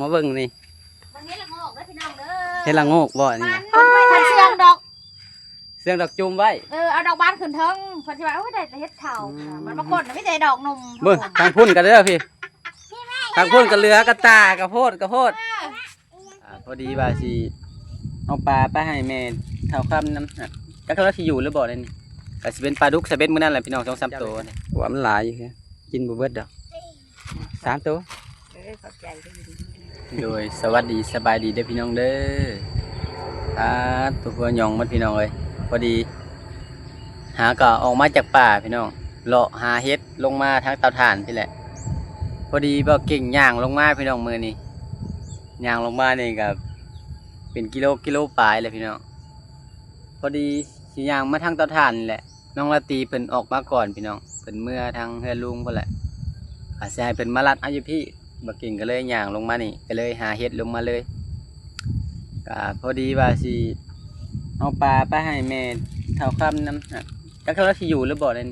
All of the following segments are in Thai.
มาเบิ่งนี่บางทีละโงกแล้วพี่น้องเด้อเฮ็ดละโงกบ่นี่มันเสียงดอกเสียงดอกจุ่มไว้เอาดอกบานขึ้นเทิงเพิ่นสิว่าโอ้ยได้แต่เฮ็ดเฒ่ามันมากดไม่ได้ดอกนมเบิ่งทางพุ่นกันเด้อพี่ทางพุ่นกันเหลือกระตากระโพดพอดีว่าสิเอาปลาไปให้แม่เท่าค่ำน้ำจักเราสิอยู่หรือบ่นี่ก็สิเป็นปลาดุกสะเบ็ดมื้อนั้นแหละพี่น้อง 2-3 ตัวนี่หัวมันหลายอยู่กินบ่เบิดดอก3ตัวขอบใจโดยสวัสดีสบายดีเด้อพี่น้องเด้อตัวหัวหยองมันพี่น้องเอ้ยพอดีหาก็ออกมาจากป่าพี่น้องเลาะหาเฮ็ดลงมาทางเตาถ่านพี่แหละพอดีบ่เก่งย่างลงมาพี่น้องมือนี่ย่างลงมานี่ก็เป็นกิโลปลายเลยพี่น้องพอดีสิย่างมาทางเตาถ่านนี่แหละน้องละตีเพิ่นออกมาก่อนพี่น้องเพิ่นเมื่อทางเฮือนลุงพุ่นแหละอาจสิให้เพิ่นมาลัดเอาอยู่พี่บ่เก่งก็เลยย่างลงมานี่ก็เลยหาเฮ็ดลงมาเลยก็พอดีว่าสิเอาปลาไปให้แม่เท่าค่ำน้ำจักเราสิอยู่หรือบ่นี่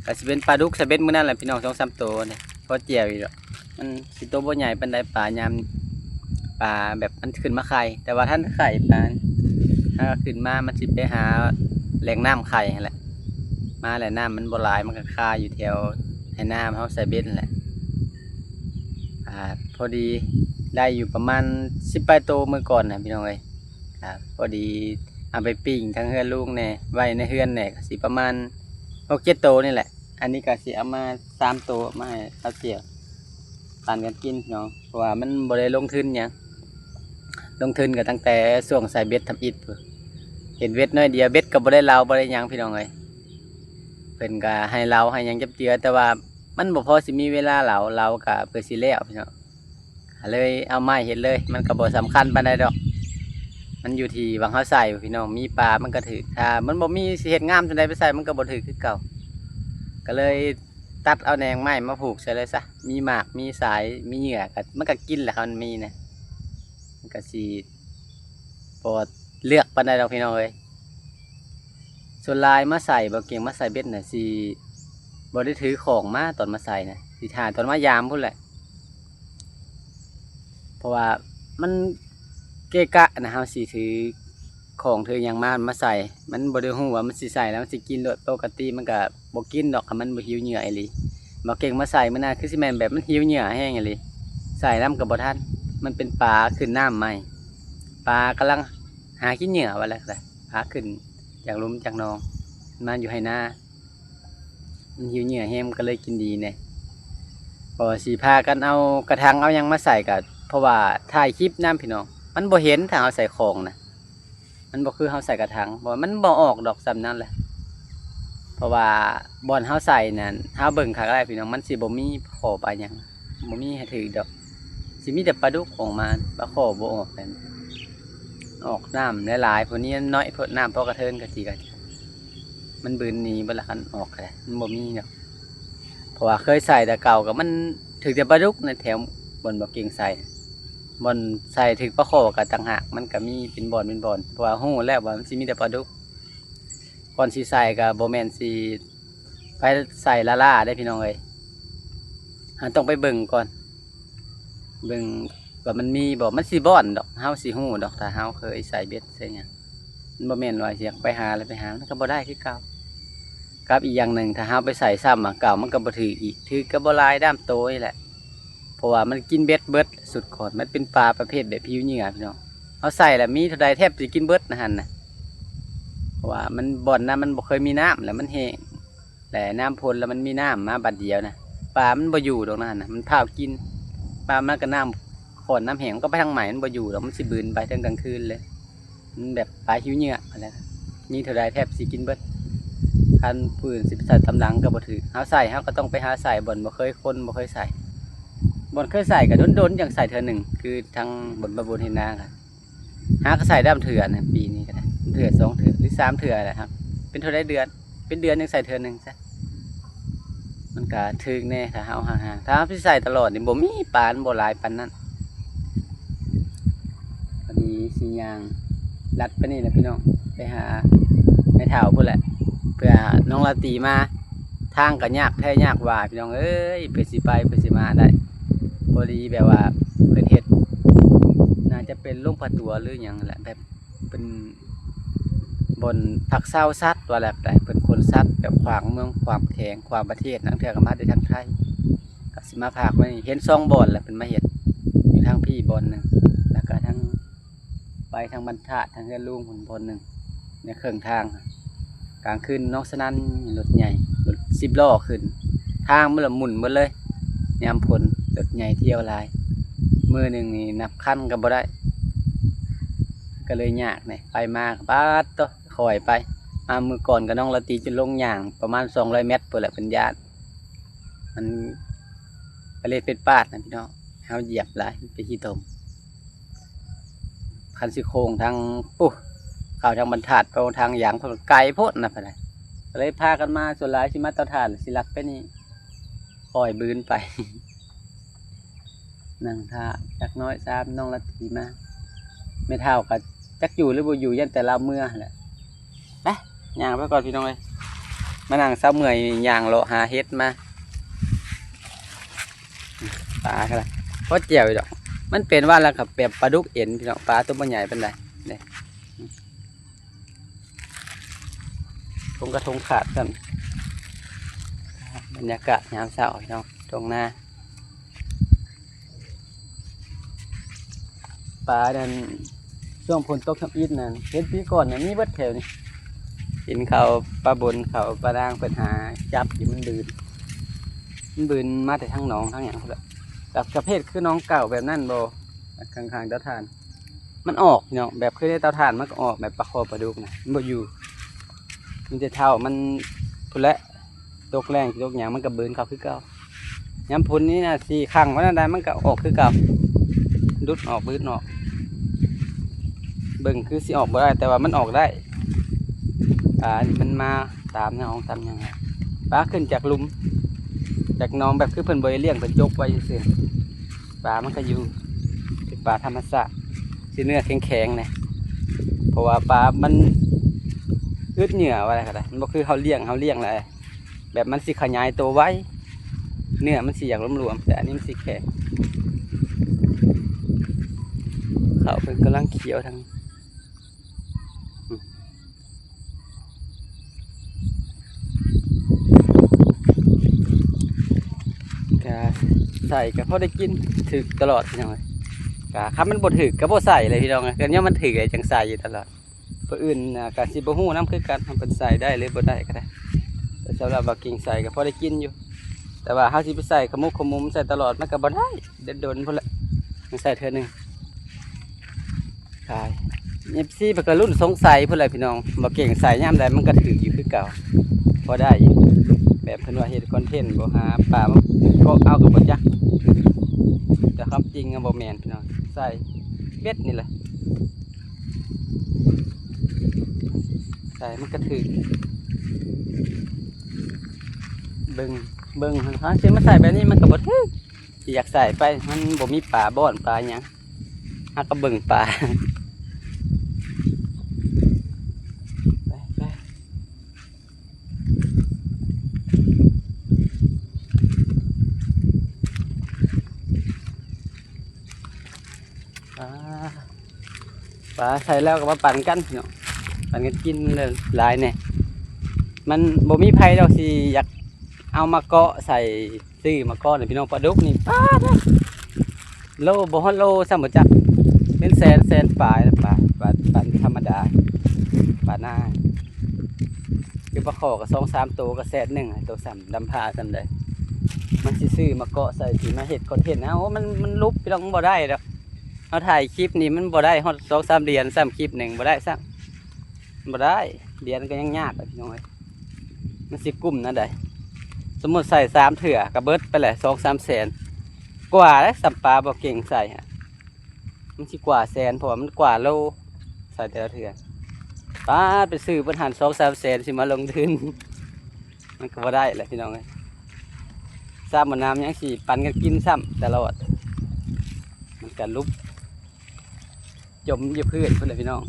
ก็สิเป็นปลาดุกสะเบ็ดมื้อนั้นแหละพี่น้อง 2-3 ตัวนี่พอเจียวอีกแล้วมันสิโตบ่ใหญ่ปานใดปลายามปลาแบบมันขึ้นมาไข่แต่ว่าท่านไข่ปลาถ้าขึ้นมามันสิไปหาแหล่งน้ำไข่นั่นแหละมาแหล่งน้ำมันบ่หลายมันก็คาอยู่แถวให้น้ำเฮาใส่เบ็ดนั่นแหละพอดีได้อยู่ประมาณ10 ปลายโตเมื่อก่อนนะพี่น้องเอ้ยพอดีเอาไปปิ้งทั้งเฮือนลูกเนี่ยไว้ในเฮือนเนี่ยสิประมาณ6-7 โตนี่แหละอันนี้ก็สิเอามา3 โตมาให้ข้าวเจียวทานกันกินเนาะเพราะว่ามันบ่ได้ลงทุนหยังลงทุนก็ตั้งแต่ช่วงใส่เบ็ดทำอิฐเห็นเบ็ดน้อยเดียวเบ็ดก็บ่ได้เลาบ่ได้หยังพี่น้องเอ้ยเพิ่นก็ให้เลาให้หยังจับเจือแต่ว่ามันบ่พอสิมีเวลาเราก็เพื่อสิแล้วพี่น้องเลยเอาไม้เห็ดเลยมันก็บ่สำคัญปานใดดอกมันอยู่ที่วางเฮาใส่พี่น้องมีปลามันก็ถือถ้ามันบ่มีสิเฮ็ดงามจังได๋ไปใส่มันก็บ่ถือคือเก่าก็เลยตัดเอาแหนงไม้มาผูกใส่เลยซะมีหมากมีสายมีเหยื่อก็มันก็กินแหละครับมันมีนะมันก็สิบ่เลือกปานใดดอกพี่น้องเอ้ยส่วนลายมาใส่บ่เก่งมาใส่เบ็ดน่ะสิบ่ได้ถือของมาตอนมาใส่นะสิถ่าตอนมายามพุ่นแหละเพราะว่ามันเกะกะนะเฮาสิถือของถือหยังมาใส่มันบ่ได้ฮู้ว่ามันสิใส่แล้วมันสิกินโดยปกติมันก็บ่กินดอกคันมันบ่หิวเหงื่ออีหลีบ่เก่งมาใส่มื้อหน้าคือสิแม่นแบบมันหิวเหงื่อแห้งอีหลีใส่น้ำก็บ่ทันมันเป็นปลาขึ้นน้ำใหม่ปลากำลังหากินเหงื่อว่าแล้วก็พาขึ้นจากลุ่มจากหนองมาอยู่ให้หน้ามันหิวเหงื่อแห้งก็เลยกินดีเนี่ยพอสีพากันเอากระถางเอายังมาใส่กับเพราะว่าถ่ายคลิปน้ำพี่น้องมันบ่เห็นถ้าเอาใส่ของนะมันบ่คือเอาใส่กระถางบ่มันบ่ออกดอกซ้ำนั่นแหละเพราะว่าบอนเอาใส่นั่นเอาเบิ่งครั้งแรกพี่น้องมันสิบ่มีขอปลาหยังบ่มีให้ถือดอกสิมีแต่ปลาดุกออกมาปลาขอบ่ออกเลยออกน้ำหลายๆพวกนี้น้อยพวกน้ำพอกระเทินกะจีกันมันบืนหนีบ่ละคันออกเลยมันบ่มีเนาะเพราะว่าเคยใส่แต่เก่ากับมันถึงแต่ปลาดุกในแถวบนบ่เก่งใส่บนใส่ถึงปลาโขกับต่างหากมันก็มีเป็นบอนเพราะว่าหู้แล้วว่ามันสิมีแต่ปลาดุกก่อนสิใส่กับโบแมนสิไปใส่ล่าได้พี่น้องเลยต้องไปเบิ่งก่อนเบิ่งว่ามันมีบ่มันสิบ่อนดอกเฮาสิหู้ดอกถ้าเฮาเคยใส่เบ็ดใส่หยังมันโบแมนว่าเสียไปหาแล้วไปหามันก็บ่ได้คือเก่ากับอีกอย่างหนึ่งถ้าเฮาไปใส่ซ้ำเก่ามันก็บ่ถืออีกถือก็บ่ลายด้ามโตนี่แหละเพราะว่ามันกินเบ็ดเบิดสุดก่อนมันเป็นปลาประเภทแบบผิวเหงื่อพี่น้องเอาใส่แล้วมีเท่าใดแทบจะกินเบิดนะฮันนะเพราะว่ามันบ่อนนะมันบ่เคยมีน้ำแล้วมันแห้งแต่น้ำพ่นแล้วมันมีน้ำมาบัดเดียวนะปลามันบ่อยู่ตรงนั้นนะมันพากินปลามันก็น้ำขอนน้ำแห้งก็ไปทางใหม่มันบ่อยู่หรอกมันสิบืนไปทั้งกลางคืนเลยมันแบบปลาผิวเหงื่ออะไรมีเท่าใดแทบสิกินเบิดคันปืนสิบใส่ตำลังก็บ่ถือหาใส่เขาก็ต้องไปหาใส่บ่อนบ่เคยคนบ่เคยใส่บ่อนเคยใส่กับโดนอย่างใส่เถื่อหนึ่งคือทางบ่อนบนเฮนาค่ะหาก็ใส่ด้ามเถื่อนะปีนี้ก็ได้เถื่อ2 เถื่อหรือ3 เถื่อแหละครับเป็นเท่าไรเดือนเป็นเดือนยังใส่เถื่อหนึ่งซะมันก็ถึงแน่ถ้าเอาห่างๆถ้าพี่ใส่ตลอดนี่บ่มีปานบ่หลายปานนั้นพอดีสิยางลัดไปนี่แหละพี่น้องไปหาแม่เฒ่าพุ่นแหละเพื่อน้องลาตีมาทางก็ยากแท้ยากว่าพี่น้องเอ้ยเพื่อสิไปเพื่อสิมาได้พอดีแบบว่าเพิ่นเฮ็ด จะเป็นลุงประตัวหรือหยังแหละแบบเป็นบนผักเศร้าซัดว่าแหละแต่เป็นคนซัดแบบขวางเมืองความแข็งความประเทศนังเทื่อก็มาด้วยทางไทยก็สิมาพากไว้เห็น2บ่อนแหละเป็นมาเฮ็ดอยู่ทางพี่บ่อนนึงแล้วก็ทางไปทางบรรทัดทางเฮือนลุงผลบ่อนนึงในเครื่องทางกลางคืนน้องสนั่นรถใหญ่รถ10ล้อขึ้นทางมันละหมุนหมดเลยยามฝนรถใหญ่เที่ยวหลายมื้อนึงนี่นับคันก็บ่ได้ก็เลยยากนี่ไปมาบาดโตคอยไปมามื้อก่อนก็น้องละตีจนลงย่างประมาณ200 เมตรพุ่นแหละเป็นญาติมันไปเล่นเป็นปาดนะพี่น้องเฮาเหยียบหลายไปขี้ตมคันสิโค้งทางปุ๊เข้าทางบรรทัดไปทางหยางเพิ่นไกลโพดนะพุ่นน่ะก็เลยพากันมาส่วนหลายสิมาเตาถ่านสิลักไปนี่คอยบืนไป นั่งท่าจักน้อย3น้องละตีมาไม่เท่ากับจักอยู่หรือบ่อยู่ยันแต่เราเมื่อแหละไปย่างไปก่อนพี่น้องเอ้ยมานั่งเช้าเมื่อยย่างเลาะหาเฮ็ดมาปลาครับเพราะเจียวดอกมันเป็นว่าแล้วกับแบบปลาดุกเอ็นพี่น้องปลาตัวมันใหญ่เป็นไรเนี่ยทงกระทงขาดกันบรรยากาศยามเช้าพี่น้องตรงหน้าปลาเนี่ยช่วงฝนตกทำอิฐนั่นเห็นปีก่อนน่ะมีเบิดแถวนี่กินเขาปลาบนเขาปลาด่างเป็นหาจับอยู่มันบืนมาแต่ทั้งหนองทั้งอย่างแบบประเภทคือน้องเก่าแบบนั่นโบข้างๆเตาถ่านมันออกเนาะแบบคือในเตาถ่านมันก็ออกแบบปลาคอปลาดุกนะมันบ่อยู่มันจะเท่ามันพุ่นละตกแรงตกอย่างมันก็บืนเขาคือเก่าย้ำพุ่นนี้นะสี่ครั้งวันนั้นได้มันก็ออกคือเก่าดุดออกบืนออกเบิ่งคือสิออกบ่ได้แต่ว่ามันออกได้มันมาตามหน้องตามยังไงปลาขึ้นจากลุมจากน้องแบบคือเพิ่นบ่ได้เลี้ยงเพิ่นจกไว้ซื่อปลามันก็อยู่เป็นปลาธรรมชาติสิเนื้อแข็งๆนะเพราะว่าปลามันอึดเหงื่อว่าอะไรก็ได้มันบ่คือเฮาเลี้ยงอะไรแบบมันสิขยายตัวไว้เนื้อมันสิอย่างหลวมๆแต่อันนี้มันสิแข็งเขาเพิ่นกำลังเขียวทางใส่ก็พอได้กินถึกตลอดพี่น้องกะครับมันบดถึกก็บ่ใส่เลยพี่น้องกันเนี่ยมันถึกไอ้จังใส่อยู่ตลอดเพื่ออื่นกะสิบ่ฮู้น้ำคือกันทำเป็นใส่ได้หรือบ่ได้ก็ได้แต่สำหรับบักกิ่งใส่ก็พอได้กินอยู่แต่ว่าเฮาสิไปใส่ขมุกขมุมใส่ตลอดมันก็บ่ได้โดนพุ่นละมันใส่เทื่อนึงขายนี่ซี่เพิ่นก็รุ่นสงสัยพุ่นละพี่น้องบักกิ่งใส่ยามใดมันก็ถึกอยู่คือเก่าพอได้แบบเพิ่นว่าเฮ็ดคอนเทนต์บ่หาปลาก็เอากับบ่จักแต่ความจริงบ่แม่นพี่น้องใส่เบ็ดนี่แหละใส่มันก็ถึกเบิ่งฮะสิมาใส่แบบนี้มันก็บ่ถึกสิอยากใส่ไปมันบ่มีปลาบ่อนปลาหยังหาก็เบิ่งปลาปลาใส่แล้วก็มาปั่นกันเนาะปั่นกันกินเลยหลายเนี่ยมันบ่มีไผดอกสิอยากเอามาเกาะใส่ซื้อมาเกาะนี่พี่น้องปลาดุกนี่ปลาโลบ่ฮอดโลซ้ำบ่จักเป็นแสนปลาธรรมดาปลาหน้าคือปลาขอก็2-3ตัวก็แสนหนึ่งตัวซ้ำดำพาซ้ำได้มันสิซื้อมาเกาะใส่สิมาเฮ็ดคอนเทนต์เอามันลุบพี่น้องบ่ได้ดอกเขาถ่ายคลิปนี้มันบ่ได้ฮอด2-3 เดือนซ้ำคลิปหนึ่งบ่ได้ซ้ำบ่ได้เดือนก็ยังยากเลยพี่น้องมันสิกุ้มนั่นได้สมมติใส่3 เถื่อกระเบิดไปเลย2-3 แสนกว่าแล้วสัมปลาบ่เก่งใส่ฮะมันสิกว่าแสนเพราะว่ามันกว่าโลใส่แต่ละเถื่อป้าไปซื้อปัญหา2-3 แสนสิมาลงทุนมันก็บ่ได้แหละพี่น้องเลยซ้ำมันน้ำยังสิปันกันกินซ้ำตลอดมันกันลุกจมอยู่พื้นเพื่อนเลยพี่น้อง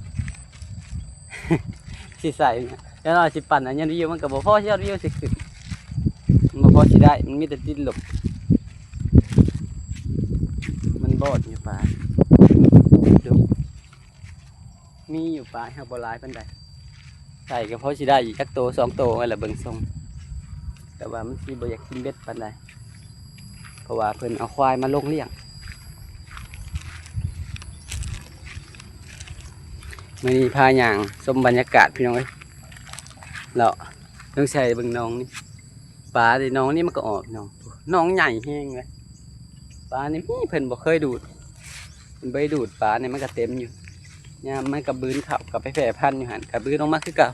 สิใส่แล้วเราสิปั่นอันนี้วิวมันกับบ่พอที่เราวิวสิขึ้นมันบ่พอสิได้มันมีแต่ติดหลบมันบอดอยู่ป่าดู มีอยู่ปลายเฮาบ่หลายปานใดใส่ก็พอสิได้อีกจักโต2โตนั่นแหละเบิ่งทรงแต่ว่ามันสิบ่อยากกินเบ็ดปานใดเพราะว่าเพิ่นเอาควายมาลงเลี้ยงมื้อนี้พาย่างชมบรรยากาศพี่น้องเอ้ยแล้วต้องใส่เบิ่งน้องนี่ปลาที่น้องนี่มันก็ออกน้องใหญ่แฮงเลยปลานี่เพิ่นบ่เคยดูดมันบ่ได้ดูดปลานี่มันก็เต็มอยู่ยามมันก็บืนเข้ากับไปแพร่พันธุ์อยู่หั่นก็บืนออกมาคือเก่า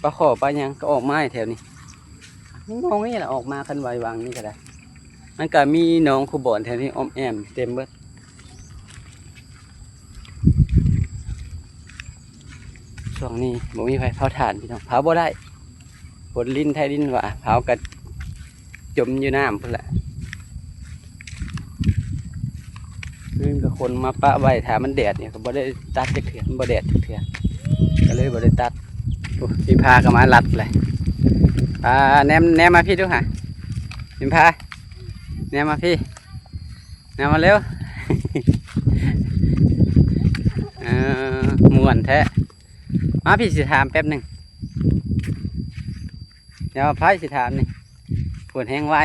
ปลาขอปลาหยังก็ออกมาแถวนี้น้องนี่แหละออกมาคันไว้วางนี่ก็ได้มันก็มีน้องคูบ่อนแถวนี้อ้อมแอมเต็มเบิดช่วงนี้บ่มีไฟเผาถ่านพี่น้องเผาบ่ได้ฝนลิ้นไทยลิ้นว่าเผาก็จมอยู่น้ำพุ่นแหละคือกับคนมาปะไว้ถ้ามันแดดเนี่ยก็บ่ได้ตัดจักเถื่อนบ่แดดจักเถื่อนก็เลยบ่ได้ตัดโอ้พี่พาก็มาลัดเลยแนมมาพี่ดูฮะพี่พาแนมมาพี่แนมมาเร็ว ม่วนแท้มาพี่สิถามแป๊บหนึ่งเดี๋ยวพายสิถามนี่ปวดแห้งไว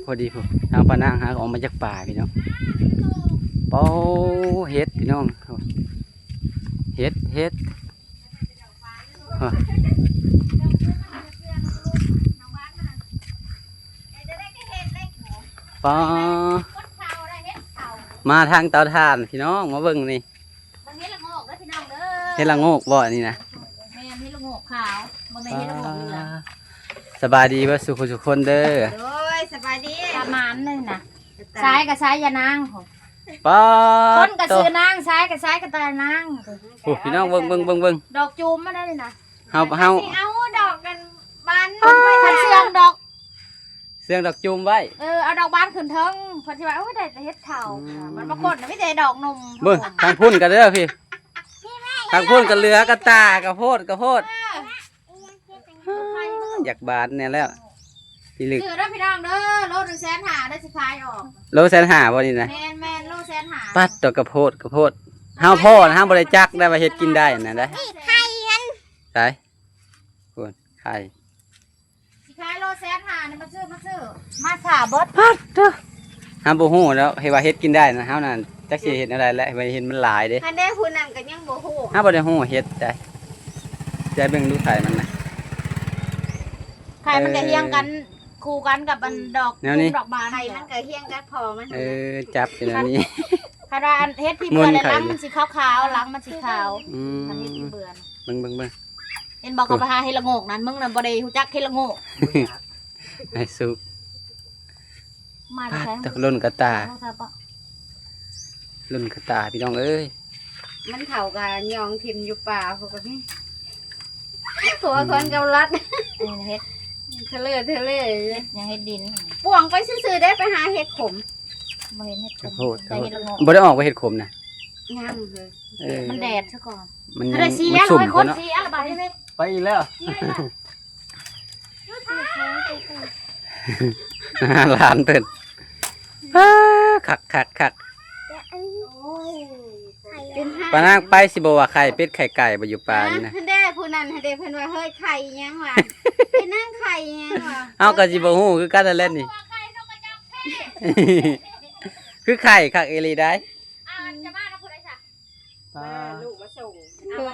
พอดีผมทางปานางหาออกมาจากป่าพี่น้องเป้าเฮ็ดพี่น้องเฮ็ดปอมาทางเตาถ่านพี่น้องมาเบิ่งนี่เฮ็ดละโงกเด้อพี่น้องเด้อเฮ็ดละโงกบ่นี่นะแม่เฮ็ดละโงกขาวบ่แม่นเฮ็ดละโงกเหลืองสบายดีบ่สุขทุกคนเด้อโอ้ยสบายดีประมาณนึงน่ะซ้ายก็ซ้ายยานางป้าคนก็ซื้อนางซ้ายก็ซ้ายก็ตานางโอ้พี่น้องเบิ่งดอกจูมมาได้เลยนะเฮาเอาดอกกันบานพันเสียงดอกดอกจูมไว้เอาดอกบานขึ้นเทิงเพิ่นสิว่าโอ้ยได้แต่เฮ็ดเฒ่ามันปรากฏไม่ได้ดอกนมเบิ่งทางพุ่นกันเด้อพี่ทางพุ่นกันเหลือกระตากระโพดอยากบานเนี่ยแล้วพี่ลึกซื้อเด้อพี่น้องเด้อโลนึง150,000ได้สิขายออกโล150,000บ่นี่นะแม่นโล150,000ปัดดอกกระโพดเฮาพ่อนะเฮาบ่ได้จักได้ว่าเฮ็ดกินได้น่ะได้ไข่มันไสพุ่นไข่สิขายโล150,000นี่มาซื้อมาถ่าเบิดปัดเด้อเฮาบ่ฮู้แล้วเฮ็ดว่าเฮ็ดกินได้นะเฮานั่นจักสิเฮ็ดอะไรแล้วเห็นมันหลายเด้อันนี้ผู้นั้นก็ยังบ่ฮู้เฮาบ่ได้ฮู้เฮ็ดใจเบิ่งดูไข่มันนะไข่มันก็เฮียงกันคู่กันกับอันดอกดอกบานไข่มันก็เฮียงกันพอมันจับอยู่อันนี้คาราอันเฮ็ดที่เบื่อแล้วหลังมันสิขาวๆหลังมันสิขาวอันนี้ที่เบื่อเบิ่งเห็นบอกเขาไปหาเฮ็ดละโงกนั้นมึงน่ะบ่ได้ฮู้จักเฮ็ดละโงกไอ้สุกมาแล้วตะลุ่นกระตาลุ่นกระตาพี่น้องเอ้ยมันเฒ่าก็ยองทิ่มอยู่ป่าพวกนี้ตัวคนกำลัดเฮ็ดทะเลยังเฮ็ดดินป่วงไปซื่อๆได้ไปหาเฮ็ดขมบ่เห็นเฮ็ดขมได้เฮ็ดละโงกบ่ได้ออกไปเฮ็ดขมนะยังเลยมันแดดซะก่อนมันสุ่มคนสีอะไรแบบนี้ไปอีกแล้วหลานเพิ่นคักปานางไปสิบ่ว่าไข่เป็ดไข่ไก่บ่อยู่ป่านี่นะเด้ผู้นั้นเด้เพิ่นว่าเฮ้ยไข่ยังวะไปนั่งไข่ยังวะเฮาก็สิบ่ฮู้คือกันนั่นแหละนี่คือไข่คักเอลีได้จะมาแล้วผู้ใดซะลูกมาส่ง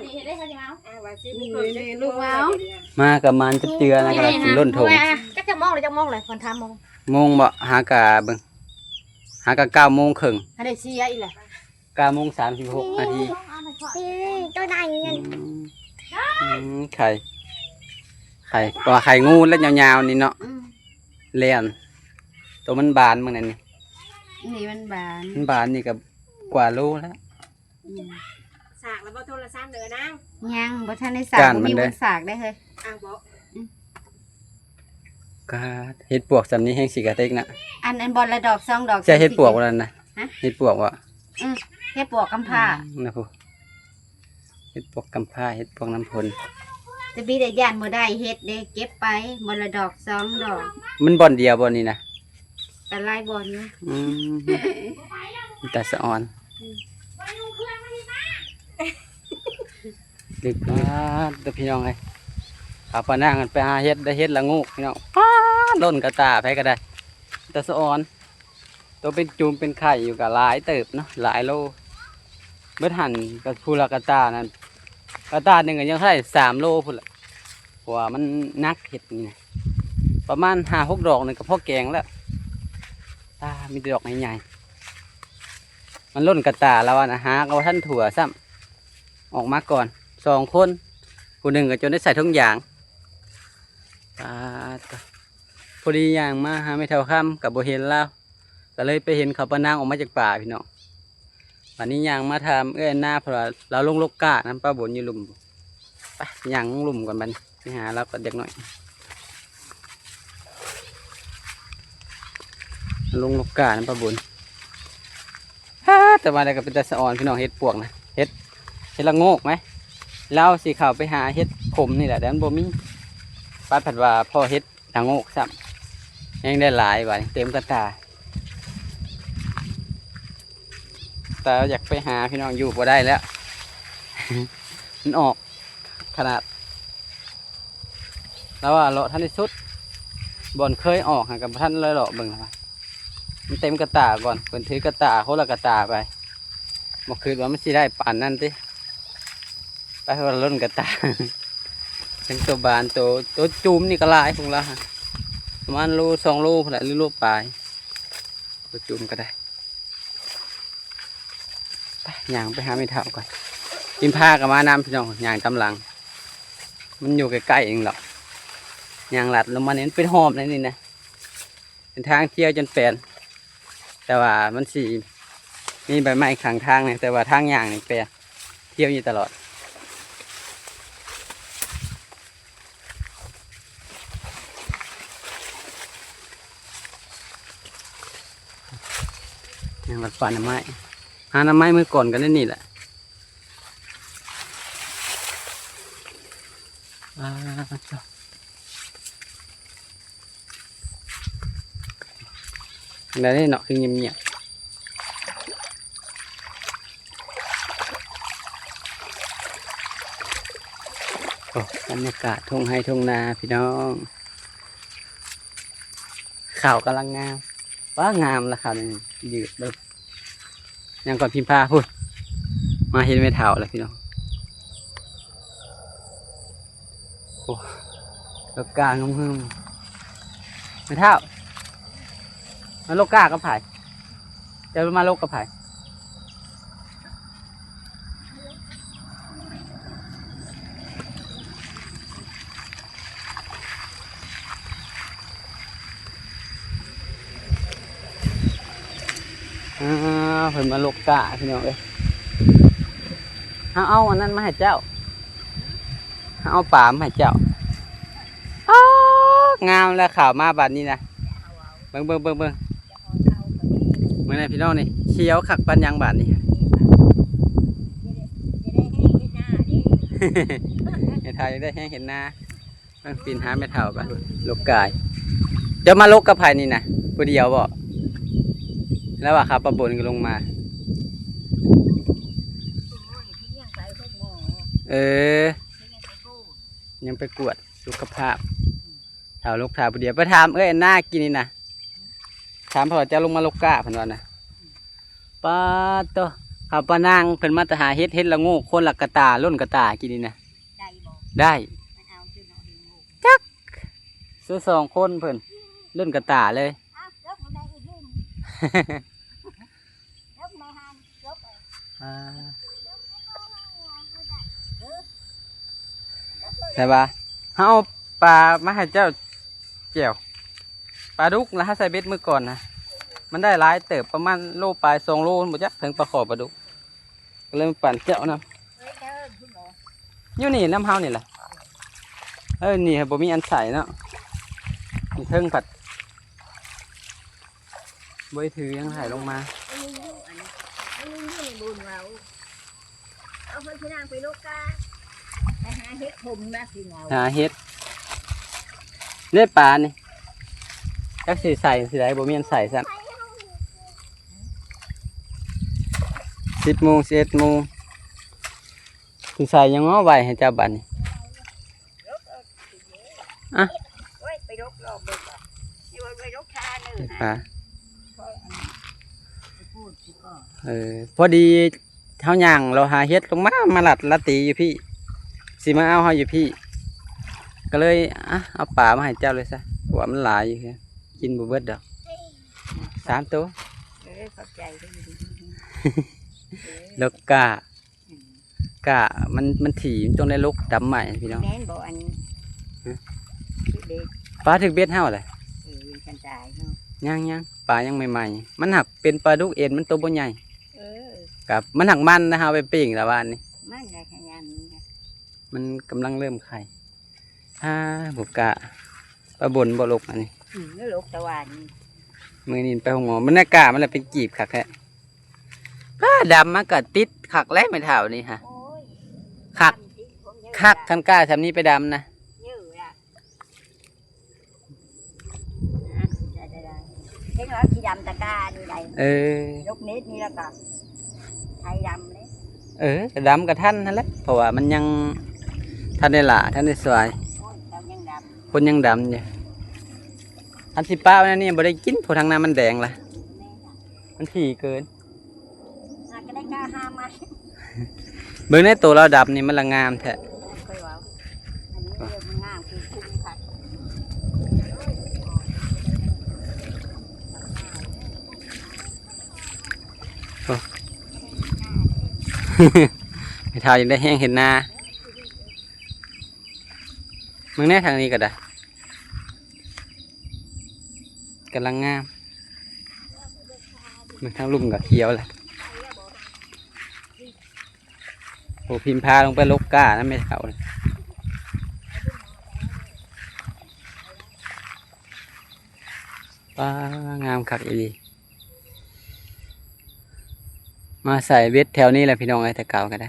นี่เฮ็ดได้เขาสิมาว่าสิมีคนลูกมากับมันจะเจือนะก็สิล้นถงจักจะมองหรือจักมองเลยคนถามโมงบ่หากะเบิ่งหากะ9:30 นอันได้เสียอีแหละ9:36 นาทีตัวใหญ่เงินไข่ตัวไข่งูแล้วยาวๆนี่เนาะเลียนตัวมันบานมึงนั่นนี่มันบานนี่กับกว่าโลแล้วสากแล้วบ่โทรศัพท์เด้อนางยังบ่ทันได้สากบ่มีบนสากได้เฮ้ยบ่ก็เฮ็ดปวกสำนี้แห้งสิกะเต็กนะอันบอลละดอก2ดอกใช่เฮ็ดปวกบ่นั่นนะเฮ็ดปวกบ่เฮ็ดปวกกำพร้านะพูเฮ็ดปวกกำพร้าเฮ็ดปวกน้ำพลจะมีแต่ย่านบ่ได้เฮ็ดเด้เก็บไปบอลละดอก2ดอกมันบ่อนเดียวบ่นี่นะแต่หลายบ่อนอยู่ แต่สะออนดึกนะแต่พี่น้องไงขับปานั่งกันไปหาเฮ็ดได้เฮ็ดละงูพี่น้องป้าล่นกระตาไปก็ได้แต่สะออนตัวเป็นจูมเป็นไข่อยู่กับหลายเติบเนาะหลายโลเบิดหันกับพูละกระตานั่นกระตาหนึ่งก็ยังเท่าไหร่3 โลพุ่นละเพราะว่ามันนักเห็ดนี่นะประมาณ5-6 ดอกหนึ่งกับพ่อแกงแล้วมีแต่ดอกใหญ่ๆมันล่นกระตาแล้วนะฮะเอาท่านถั่วซ้ำออกมาก่อน2 คนผู้หนึ่งก็จนได้ใส่ทุกอย่างพอดีอย่างมาหาไม่เท่าค่ำกับโบเห็นแล้วก็เลยไปเห็นเขาปะนางออกมาจากป่าพี่น้องวันนี้อย่างมาทำหน้าเพราะเราลงลกกาน้ำปลาบนอยู่หลุมไปอย่างหลุมก่อนมันไปหาแล้วก็เด็กหน่อยลงลกกาน้ำปลาบนแต่ว่าอะไรก็เป็นแต่สะออนพี่น้องเฮ็ดปวกนะเฮ็ดละโงกไหมเล่าสีขาวไปหาเฮ็ดขมนี่แหละแต่มันบ่มีป้าผัดว่าพ่อเฮ็ดละโงกซ้ำยังได้หลายว่ะเต็มกระตาแต่อยากไปหาพี่น้องอยู่บ่ได้แล้ว มันออกขนาดแล้วว่าเลาะท่านที่สุดบอนเคยออกหากับท่านเลยเลาะเบิ่งนะมันเต็มกระตาก่อนเพิ่นถือกระตาโคละกระตาไปบ่คืนว่ามันสิได้ป่านนั่นติไปว่าล้นกระตา ทั้งตัวบานตัวจูมนี่ก็หลายพวกละประมาณโล2 โลพุ่นแหละหรือโลปลายตัวจูมก็ได้ไปย่างไปหาไม่เท่าก่อนกินผ้ากับมาน้ำพี่น้องย่างกำลังมันอยู่ใกล้ๆเองหรอกย่างหลัดลงมาเนี่ยเป็นหอมเลยนี่นะเป็นทางเที่ยวจนแปลนแต่ว่ามันสีมีใบไม้ขังทางเนี่ยแต่ว่าทางย่างนี่แปลนเที่ยวอยู่ตลอดย่างหลัดป่าน้ำไม้หาน้ำไม้เมื่อก่อนกันนี่แหละแล้วนี่เนาะคือเงียบๆโอ้บรรยากาศทุ่งไร่ทุ่งนาพี่น้องข่าวกำลังงามว่างามแล้วข่าวนี่ยืดเลยยังก่อนพิมพ์ผ้าพูดมาเห็นไม่เท่าแล้วพี่น้องโอ้ลกกางงึมไม่เท่ามาลกกากับไผ่จะมาลกกับไผ่เพิ่นมาลกกาพี่น้องเอ้ยเอาอันนั้นมาให้เจ้าเอาป่ามาให้เจ้างามแล้วข่าวมาบัดนี้นะเบิ่งเมื่อไหร่พี่น้องนี่เขียวขักปันยังบาดนี่เห็นไทยได้แห้งเห็นหน้ามันปีนหาไม่เท่ากันลกกายจะมาลกกับไผ่นี่นะผู้เดียวบ่แล้วว่าขับประบนก็ลงมายังไปกวดสุขภาพถามลูกถามผู้เดียวไปถามหน้ากินนี่นะถามพอจะลงมาลกกาพันวันนะป้าตัวขับปานางเพิ่นมาตหาเฮ็ดละงูคนละกระตาล้นกระตากินนี่นะได้จักซื้อ2 คนเพิ่นล้นกระตาเลยใช่ปะเฮาปลามาให้เจ้าเจียวปลาดุกแล้วถ้าใส่เบ็ดมือก่อนนะมันได้หลายเติบประมาณโลปลาย2 โลหมดจักถึงปลาขอปลาดุกก็เลยปั่นเจ้านะอยู่นี่น้ำเฮานี่แหละนี่ครับบ่มีอันใส่เนาะมีเทิงผัดบ่ถือยังถ่ายลงมาเอาไปที่นางไปลูกกาไปหาเห็ดขมนะพี่เงาหาเห็ดเลือดปลานี่จักสิใส่สิได้บ่มีอันใส่ซ้ำ 10 โมง 11 โมงสิใส่ยังง้อไว้ให้เจ้าบัดนี้อ่ะ ไปรกรอบเบิกอยู่ไปรกชาหนึ่ง ป่าพอดีเฮาย่างเราหาเฮ็ดลงมาลัดละตีอยู่พี่สิมาเอาเฮาอยู่พี่ก็เลยเอาปลามาให้เจ้าเลยซะเพราะว่ามันหลายอยู่กินบ่เบิดดอก3 ตัวขอบใจด้วย แล้วกะมันถี่ตรงในลกดำใหม่พี่น้อง แม่นบอกอันเด็ก ปลาถึกเบ็ดเฮาเลย กันจ่ายเนาะ ยังปลายังใหม่ๆมันหักเป็นปลาดุกเอ็นมันตัวบ่ใหญ่ เ กับมันหักมันนะฮะเอาไปปิ้งแล้ววันนี้ มันไงขยัน มันกำลังเริ่มไข่บุกกะปลาบนบ่ลกอันนี้ นี่ลูกตะวัน มือนี่ไปหงหมอมันอากาศมันเลยเป็นจีบขักแค่ป้าดำมันก็ติดขักแล้วไม่เท่านี่ฮะขักทันกล้าทำนี้ไปดำนะ ยืดอ่ะเห็นว่าที่ดำตะกร้านี่ไรยกนิดนี่แล้วก็ไทยดำเลย ดำกับท่านนั่นแหละเพราะว่ามันยังท่านได้หล่าท่านได้สวยคนยังดำอยู่อันที่ป้าเนี่ยนี่บ่ได้กินเพราะทางน้ำมันแดงละมันถี่เกิน ก็ได้กล้าห้ามมา เบิ่งในตัวเราดำนี่มันละงามแท้ เคยว่าอันนี้เรื่องมันงามคือคุ้มค่ะ ไม่เท่ายังได้แห้งเห็นนามึงแน่ทางนี้ก็ได้กำลังงามมันทั้งลุ่มกับเขียวแหละโอ้พิมพาลงไปลกก้านะไม่เท่าเลยว้างามคักอีหลีมาใส่เบ็ดแถวนี้แหละพี่น้องไอ้แต่เก่าก็ได้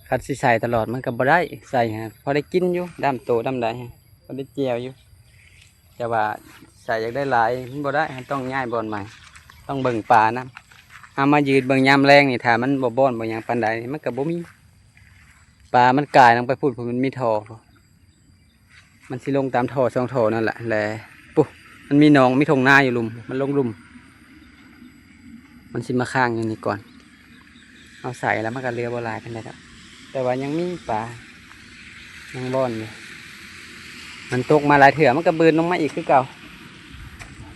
คัดสิใส่ตลอดมันก็บ่ได้ใส่ฮะพอได้กินอยู่ดำโตดำได้พอได้เจียวอยู่แต่ว่าใส่อยากได้หลายมันบ่ได้ต้องย้ายบอนใหม่ต้องเบิ่งป่านะเอามายืนเบิ่งยามแรงนี่ถ้ามันบ่บ่อนบ่หยังปานใดมันก็บ่มีป่ามันกลายลงไปพูดเพราะมันมีท่อมันสิลงตามท่อช่องท่อนั่นแหละแหละปุ๊มันมีหนองมีทงนาอยู่ลุมมันลงลุมมันสิมาข้างอย่างนี้ก่อนเอาใส่แล้วมันก็เรือบ่หลายกันได้แล้วแต่ว่ายังมีป่ายังบ่อนอยู่มันตกมาหลายเถื่อมันก็บืนลงมาอีกคือเก่า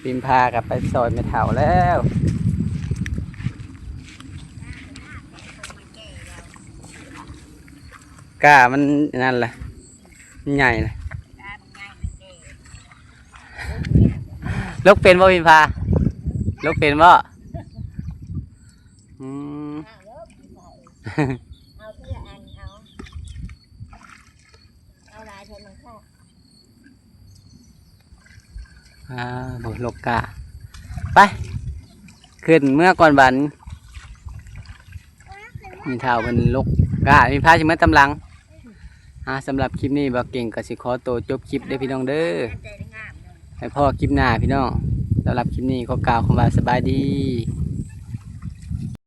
ปีนพากับไปซอยไม่เท่าแล้วกล้ามันนั่นแหละใหญ่เลยลูกเป็นบ่ปีนพาลูกเป็นบ่เอาเพื่ออันเอาลายเธอมันค่ะ โหลกกาไปขึ้นเมื่อก่อนบันมีเท่าเป็นลกกามีพาชิมตำลังสำหรับคลิปนี้บอกเก่งกับสิขอตัวจบคลิปเด้อพี่น้องเด้อให้พ่อคลิปหน้าพี่น้องสำหรับคลิปนี้ก็กล่าวคำว่าสบายดี